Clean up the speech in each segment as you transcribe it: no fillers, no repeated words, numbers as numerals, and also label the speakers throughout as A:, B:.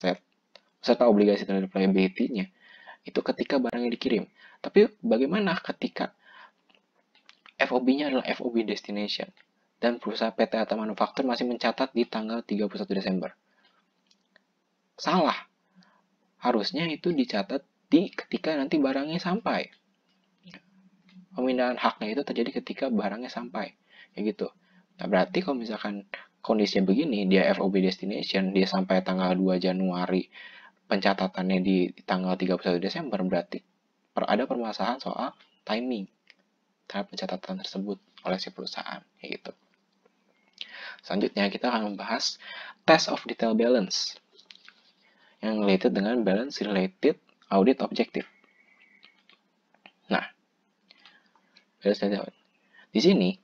A: asset serta obligasi terhadap liability-nya itu ketika barangnya dikirim. Tapi bagaimana ketika FOB-nya adalah FOB destination dan perusahaan PT atau manufaktur masih mencatat di tanggal 31 Desember? Salah. Harusnya itu dicatat di ketika nanti barangnya sampai. Pemindahan haknya itu terjadi ketika barangnya sampai. Kayak gitu. Nah, berarti kalau misalkan kondisinya begini, dia FOB destination, dia sampai tanggal 2 Januari, pencatatannya di tanggal 31 Desember, berarti ada permasalahan soal timing terhadap pencatatan tersebut oleh si perusahaan. Kayak gitu. Selanjutnya kita akan membahas test of detail balance yang related dengan balance related audit objective. Nah, di sini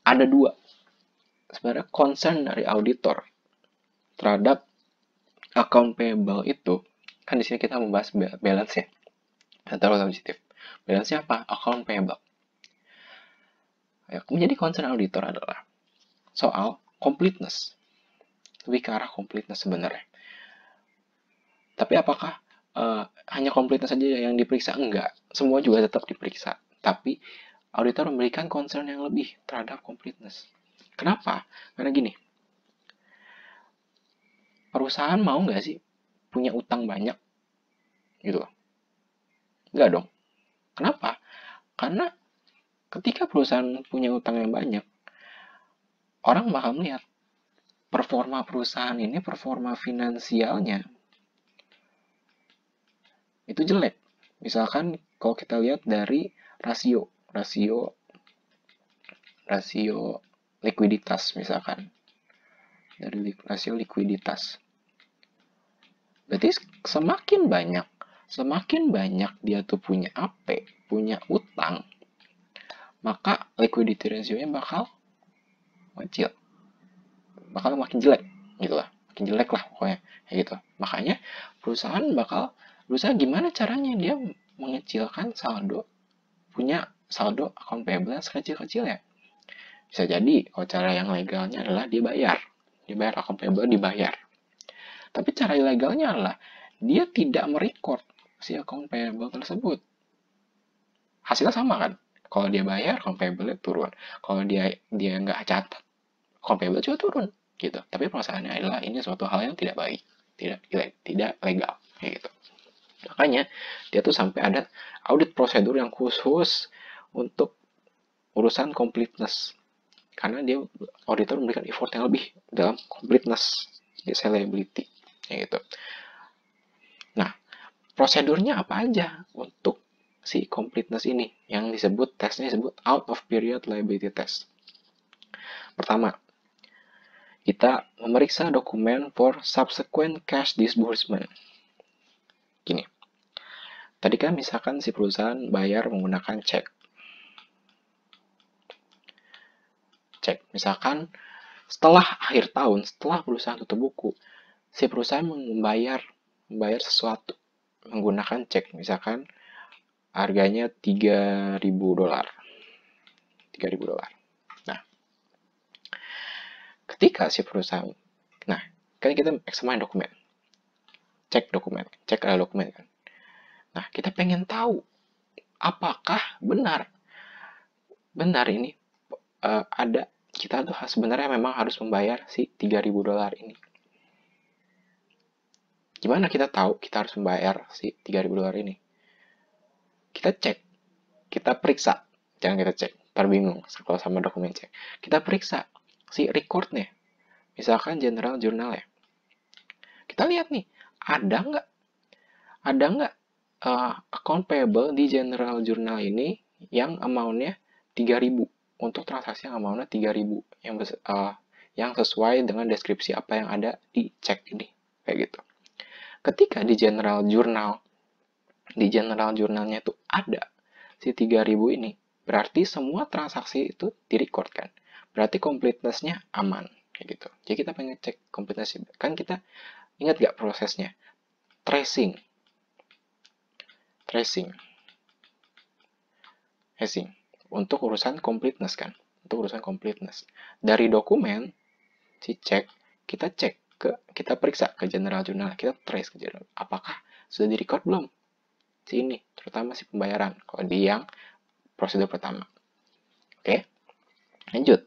A: ada dua sebenarnya concern dari auditor terhadap account payable itu. Kan di sini kita membahas balance ya, atau objective. Balance-nya apa? Account payable. Menjadi concern auditor adalah soal completeness. Lebih ke arah completeness sebenarnya. Tapi apakah hanya completeness saja yang diperiksa? Enggak. Semua juga tetap diperiksa. Tapi auditor memberikan concern yang lebih terhadap completeness. Kenapa? Karena gini, perusahaan mau nggak sih punya utang banyak? Gitu loh. Nggak dong. Kenapa? Karena ketika perusahaan punya utang yang banyak, orang bakal melihat performa perusahaan ini, performa finansialnya itu jelek. Misalkan kalau kita lihat dari rasio likuiditas misalkan. Dari rasio likuiditas. Berarti semakin banyak dia tuh punya AP, punya utang, maka liquidity ratio-nya bakal kecil. Bakal makin jelek gitu lah. Makin jelek lah pokoknya kayak gitu. Makanya perusahaan bakal berusaha gimana caranya dia mengecilkan saldo, punya saldo account payable sekecil-kecilnya. Bisa jadi kalau cara yang legalnya adalah dibayar account payable dibayar. Tapi cara ilegalnya adalah dia tidak merecord si account payable tersebut. Hasilnya sama kan? Kalau dia bayar, account payable turun. Kalau dia nggak catat, account payable juga turun. Gitu. Tapi permasalahannya adalah ini suatu hal yang tidak baik, tidak legal, kayak gitu. Makanya dia tuh sampai ada audit prosedur yang khusus untuk urusan completeness. Karena dia auditor memberikan effort yang lebih dalam completeness di liability, kayak gitu. Nah, prosedurnya apa aja untuk si completeness ini yang tesnya disebut out of period liability test. Pertama, kita memeriksa dokumen for subsequent cash disbursement. Gini, tadi kan misalkan si perusahaan bayar menggunakan cek. Misalkan setelah akhir tahun, setelah perusahaan tutup buku, si perusahaan membayar sesuatu menggunakan cek. Misalkan harganya $3.000. Nah, ketika si perusahaan, kan kita examine dokumen, cek adalah dokumen kan. Nah, kita pengen tahu apakah benar ini ada kita tuh sebenarnya memang harus membayar si $3.000 ini. Gimana kita tahu kita harus membayar si $3.000 ini? Kita cek, kita periksa, jangan kita cek, bingung kalau sama dokumen cek. Kita periksa si recordnya, misalkan general journal ya. Kita lihat nih, ada nggak account payable di general journal ini yang amount-nya 3.000 untuk transaksi yang amount-nya 3.000 yang sesuai dengan deskripsi apa yang ada di cek ini, kayak gitu. Ketika di general journalnya itu ada si 3.000 ini, berarti semua transaksi itu direcord kan. Berarti completeness-nya aman, kayak gitu. Jadi kita pengen cek completeness. Kan kita ingat gak prosesnya? Tracing. Untuk urusan completeness kan. Dari dokumen, si cek, kita cek kita periksa ke general journal, kita trace ke journal. Apakah sudah di-record belum? Si ini, terutama si pembayaran. Kalau di yang prosedur pertama. Oke, lanjut.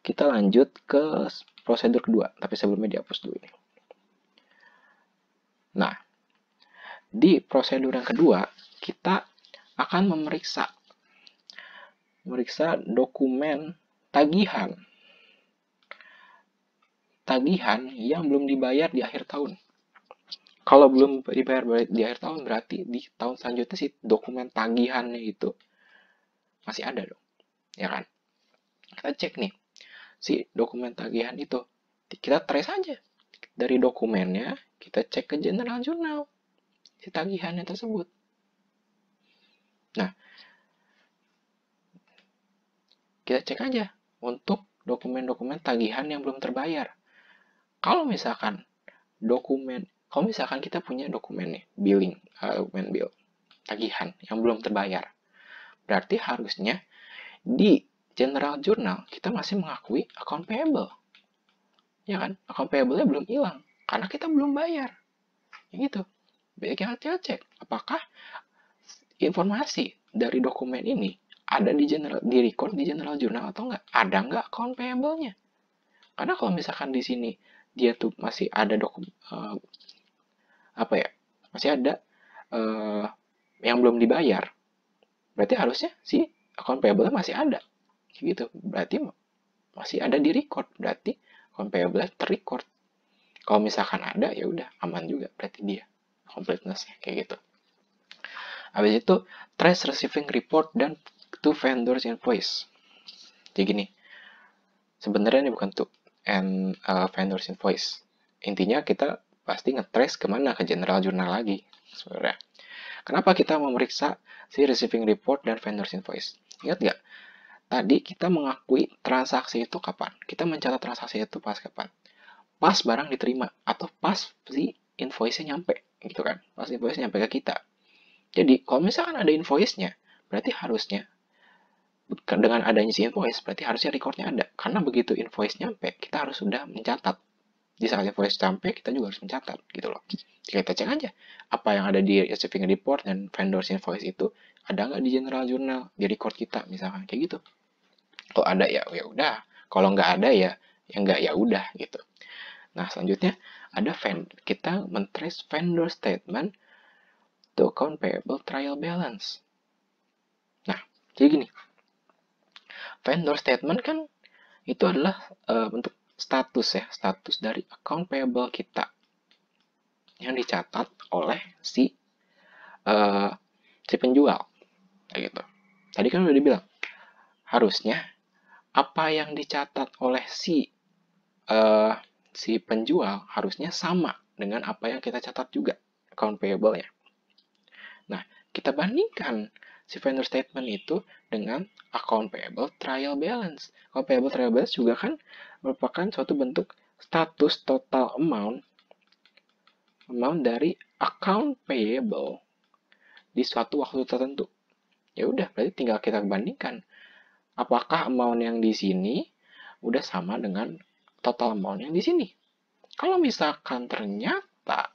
A: Kita lanjut ke prosedur kedua, tapi sebelumnya dihapus dulu ini. Nah, di prosedur yang kedua, kita akan memeriksa dokumen tagihan yang belum dibayar di akhir tahun. Kalau belum dibayar di akhir tahun, berarti di tahun selanjutnya si dokumen tagihannya itu masih ada dong, ya kan? Kita cek nih, si dokumen tagihan itu, kita trace aja. Dari dokumennya, kita cek ke general journal, si tagihannya tersebut. Nah, kita cek aja untuk dokumen-dokumen tagihan yang belum terbayar. Kalau misalkan kita punya dokumen nih, dokumen bill, tagihan yang belum terbayar, berarti harusnya di general journal kita masih mengakui account payable. Ya kan? Account payable-nya belum hilang karena kita belum bayar. Ya gitu. Kita cek apakah informasi dari dokumen ini ada di record di general journal atau enggak? Ada enggak account payable-nya? Karena kalau misalkan di sini dia tuh masih ada masih ada yang belum dibayar, berarti harusnya si account payable masih ada, gitu. Berarti masih ada di record, berarti account payable terrecord. Kalau misalkan ada, ya udah aman juga, berarti dia completeness-nya kayak gitu. Habis itu trace receiving report dan to vendors invoice. Jadi gini, sebenarnya ini bukan to vendors invoice. Intinya kita pasti nge-trace kemana, ke general journal lagi sebenarnya. Kenapa kita memeriksa si receiving report dan vendors invoice? Ingat nggak? Tadi kita mengakui transaksi itu kapan? Kita mencatat transaksi itu pas kapan? Pas barang diterima atau pas si invoice-nya nyampe, gitu kan? Pas invoice nyampe ke kita. Jadi, kalau misalkan ada invoice-nya, berarti harusnya dengan adanya si invoice, berarti harusnya record-nya ada. Karena begitu invoice nyampe, kita harus sudah mencatat. Di saat invoice sampai, kita juga harus mencatat, gitu loh. Jadi kita cek aja, apa yang ada di receiving report dan vendors invoice itu, ada nggak di general journal, di record kita, misalkan, kayak gitu. Kalau ada ya udah, kalau nggak ada ya nggak, ya udah gitu. Nah, selanjutnya ada kita men-trace vendor statement to account payable trial balance. Nah, jadi gini, vendor statement kan itu adalah bentuk status dari account payable kita yang dicatat oleh si penjual, kayak gitu. Tadi kan udah dibilang, harusnya apa yang dicatat oleh si penjual harusnya sama dengan apa yang kita catat juga account payable-nya. Nah, kita bandingkan si vendor statement itu dengan account payable trial balance. Account payable trial balance juga kan merupakan suatu bentuk status total amount dari account payable di suatu waktu tertentu. Ya udah, berarti tinggal kita bandingkan apakah amount yang di sini udah sama dengan total amount yang di sini. Kalau misalkan ternyata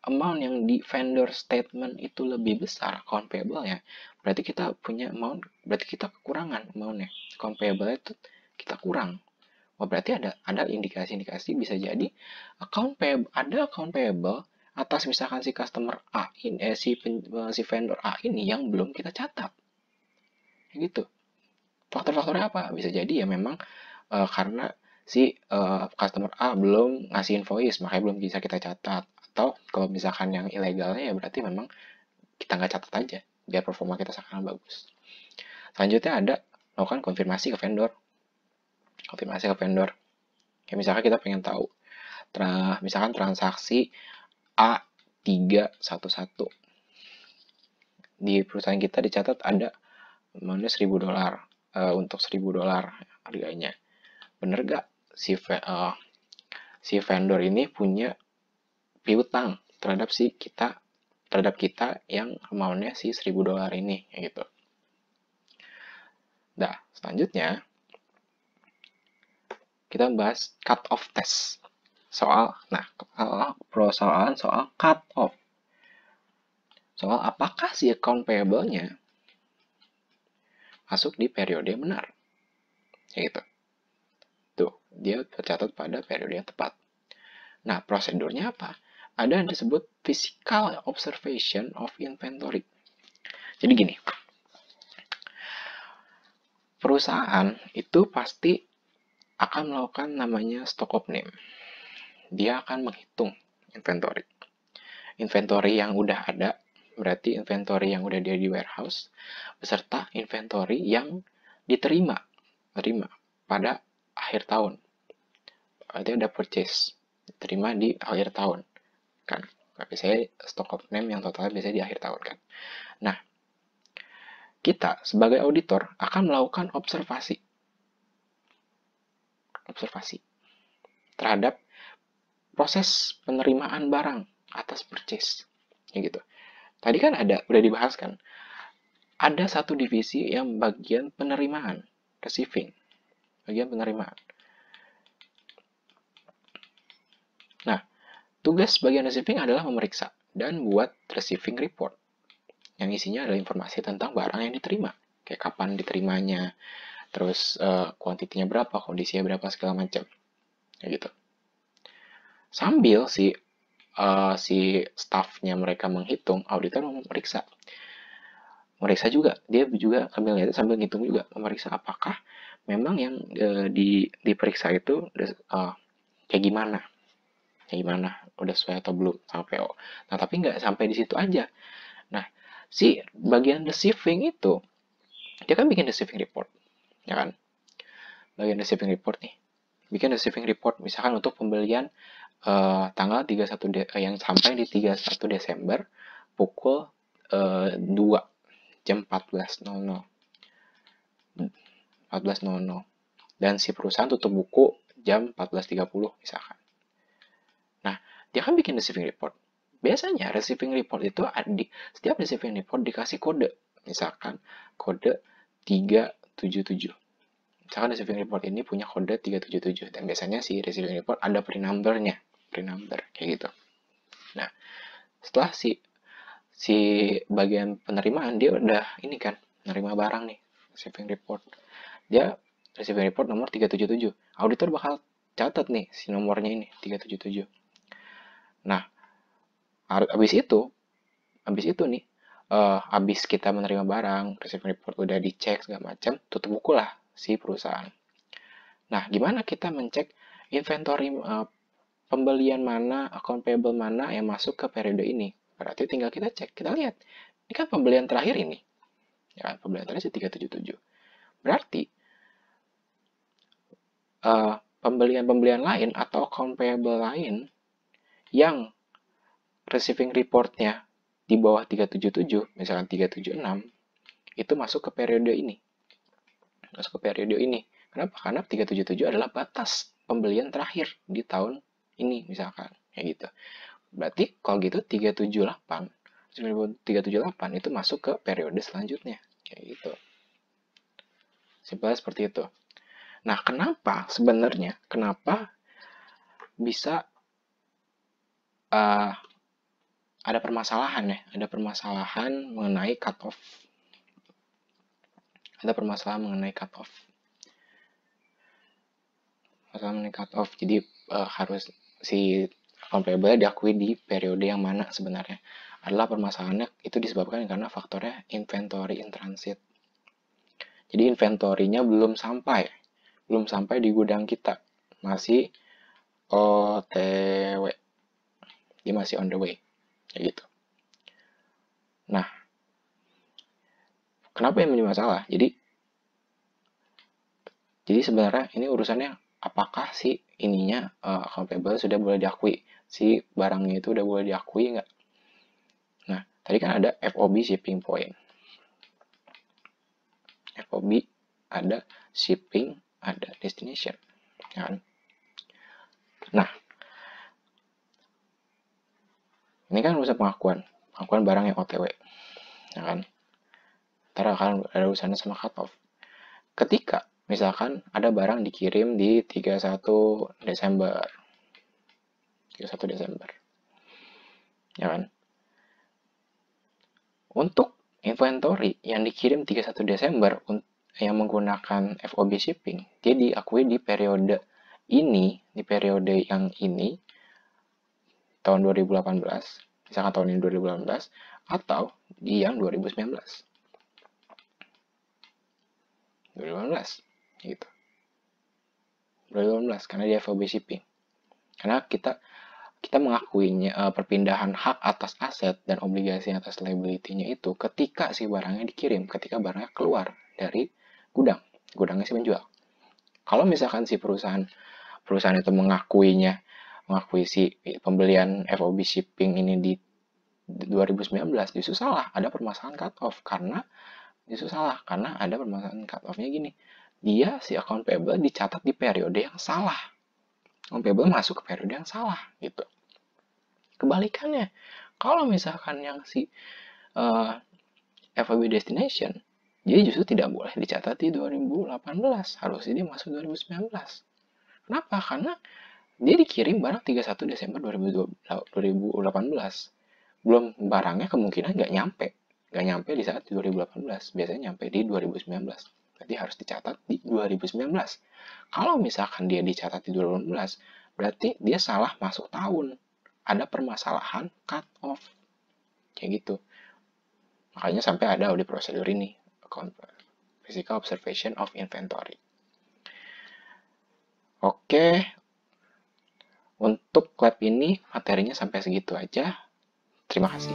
A: amount yang di vendor statement itu lebih besar account payable ya, berarti kita punya amount, berarti kita kekurangan amountnya. Account payable itu kita kurang. Oh, berarti ada indikasi-indikasi bisa jadi account payable atas misalkan si customer A ini si vendor A ini yang belum kita catat. Gitu. Faktor-faktornya apa? Bisa jadi ya memang karena si customer A belum ngasih invoice, makanya belum bisa kita catat. Atau kalau misalkan yang ilegalnya ya berarti memang kita nggak catat aja, biar performa kita sekarang bagus. Selanjutnya ada melakukan konfirmasi ke vendor. Kayak misalkan kita pengen tahu, misalkan transaksi A311. Di perusahaan kita dicatat ada amount-nya $1.000 untuk $1.000 harganya. Bener gak si vendor ini punya piutang terhadap kita yang amount-nya si $1.000 ini, gitu. Nah, selanjutnya kita bahas cut off test. persoalan soal cut off. Soal apakah si account payable-nya masuk di periode yang benar. Ya gitu. Tuh, dia tercatat pada periode yang tepat. Nah, prosedurnya apa? Ada yang disebut physical observation of inventory. Jadi gini, perusahaan itu pasti akan melakukan namanya stock of name. Dia akan menghitung inventory. Inventory yang udah ada, berarti inventory yang udah ada di warehouse, beserta inventory yang diterima pada akhir tahun. Berarti udah purchase, diterima di akhir tahun. Kan, biasanya stock of name yang totalnya biasanya di akhir tahun kan. Nah, kita sebagai auditor akan melakukan observasi terhadap proses penerimaan barang atas purchase. Ya gitu. Tadi kan udah dibahas kan, ada satu divisi yang bagian penerimaan, receiving, bagian penerimaan. Nah, tugas bagian receiving adalah memeriksa dan buat receiving report, yang isinya adalah informasi tentang barang yang diterima, kayak kapan diterimanya, terus kuantitinya berapa, kondisinya berapa, segala macam, kayak gitu. Sambil si staffnya mereka menghitung, auditor memeriksa juga, dia juga sambil lihat, sambil ngitung juga, memeriksa apakah memang yang diperiksa itu kayak gimana, udah sesuai atau belum sama PO. Nah, tapi nggak sampai di situ aja. Nah, si bagian receiving itu, dia kan bikin receiving report, ya kan? Bagian receiving report nih, bikin receiving report misalkan untuk pembelian tanggal 31 yang sampai di 31 Desember pukul 2 jam 14.00 dan si perusahaan tutup buku jam 14.30 misalkan. Nah, dia kan bikin receiving report. Biasanya receiving report itu setiap receiving report dikasih kode. Misalkan kode 377. Misalkan receiving report ini punya kode 377 dan biasanya si receiving report ada pre-number-nya, kayak gitu. Nah, setelah si bagian penerimaan, dia udah ini kan, menerima barang nih, receiving report. Dia receiving report nomor 377. Auditor bakal catat nih si nomornya ini, 377. Nah, habis itu nih, habis kita menerima barang, receiving report udah dicek segala macam, tutup buku lah si perusahaan. Nah, gimana kita mencek inventory pembelian mana, account payable mana yang masuk ke periode ini? Berarti tinggal kita cek, kita lihat. Ini kan pembelian terakhir ini. Ya, pembelian terakhir 377. Berarti pembelian lain atau account payable lain yang receiving reportnya di bawah 377, misalkan 376, itu masuk ke periode ini. Kenapa? Karena 377 adalah batas pembelian terakhir di tahun ini, misalkan. Kayak gitu. Berarti kalau gitu 378 itu masuk ke periode selanjutnya. Kayak gitu. Simpelnya seperti itu. Nah, kenapa bisa ada permasalahan mengenai cut off. Jadi harus si account payable diakui di periode yang mana sebenarnya. Adalah permasalahannya itu disebabkan karena faktornya inventory in transit. Jadi inventory-nya belum sampai di gudang kita, masih OTW, dia masih on the way, kayak gitu. Nah, kenapa yang menjadi masalah? Jadi sebenarnya ini urusannya apakah si ininya account payable sudah boleh diakui, si barangnya itu udah boleh diakui nggak? Nah, tadi kan ada FOB shipping point. FOB ada shipping, ada destination, kan? Nah, ini kan urusan pengakuan barang yang OTW, ya kan? Ntar akan ada urusannya sama cut off. Ketika misalkan ada barang dikirim di 31 Desember, 31 Desember. Ya kan? Untuk inventory yang dikirim 31 Desember yang menggunakan FOB shipping, dia diakui di periode ini, di periode yang ini, tahun 2018, misalkan tahun ini 2018, atau di yang 2019. 2018, gitu. 2018, karena dia FOB shipping. Karena kita mengakuinya perpindahan hak atas aset dan obligasi atas liability-nya itu ketika si barangnya dikirim, ketika barangnya keluar dari gudangnya si penjual. Kalau misalkan si perusahaan itu mengakui si pembelian FOB shipping ini di 2019, justru salah, ada permasalahan cut off karena ada permasalahan cut off-nya gini. Dia si account payable dicatat di periode yang salah. Payable masuk ke periode yang salah gitu. Kebalikannya, kalau misalkan yang si FOB destination, dia justru tidak boleh dicatat di 2018, harusnya dia masuk 2019. Kenapa? Karena dia dikirim barang 31 Desember 2018. Belum barangnya kemungkinan nggak nyampe di saat 2018, biasanya nyampe di 2019. Berarti harus dicatat di 2019. Kalau misalkan dia dicatat di 2018, berarti dia salah masuk tahun. Ada permasalahan cut off. Kayak gitu. Makanya sampai ada audit prosedur ini. Physical observation of inventory. Oke. Untuk lab ini materinya sampai segitu aja. Terima kasih.